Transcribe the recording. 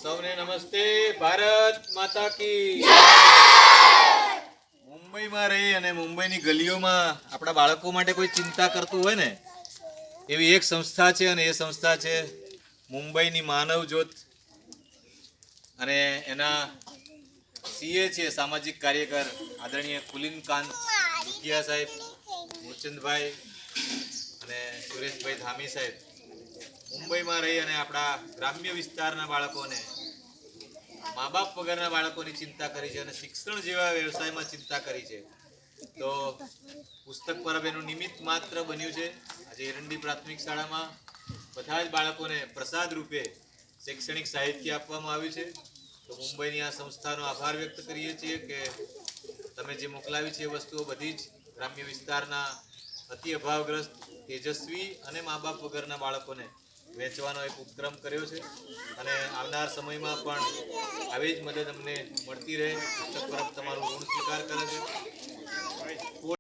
સૌને નમસ્તે. ભારત માતા કી. મુંબઈમાં રહી અને મુંબઈની ગલીઓમાં આપણા બાળકો માટે કોઈ ચિંતા કરતું હોય ને એવી એક સંસ્થા છે અને એ સંસ્થા છે મુંબઈની માનવ જ્યોત. અને એના સીએ છે સામાજિક કાર્યકર આદરણીય કુલીનકાંત દુધિયા સાહેબ, મૂળચંદભાઈ અને સુરેશભાઈ ધામી સાહેબ મુંબઈમાં રહી અને આપણા ગ્રામ્ય વિસ્તારના બાળકોને, મા બાપ વગરના બાળકોની ચિંતા કરી છે અને શિક્ષણ જેવા વ્યવસાયમાં ચિંતા કરી છે. તો પુસ્તક પરબ એનું નિમિત્ત માત્ર બન્યું છે. આજે એરંડી પ્રાથમિક શાળામાં બધા જ બાળકોને પ્રસાદ રૂપે શૈક્ષણિક સાહિત્ય આપવામાં આવ્યું છે. તો મુંબઈની આ સંસ્થાનો આભાર વ્યક્ત કરીએ છીએ કે તમે જે મોકલાવી છે એ વસ્તુઓ બધી જ ગ્રામ્ય વિસ્તારના અતિ અભાવગ્રસ્ત, તેજસ્વી અને મા બાપ વગરના બાળકોને વેચવાનો એક ઉપક્રમ કર્યો છે અને આવનાર સમયમાં પણ આવી જ મદદ અમને મળતી રહે. પુસ્તક પરબ તમારું ઋણ સ્વીકાર કરે છે.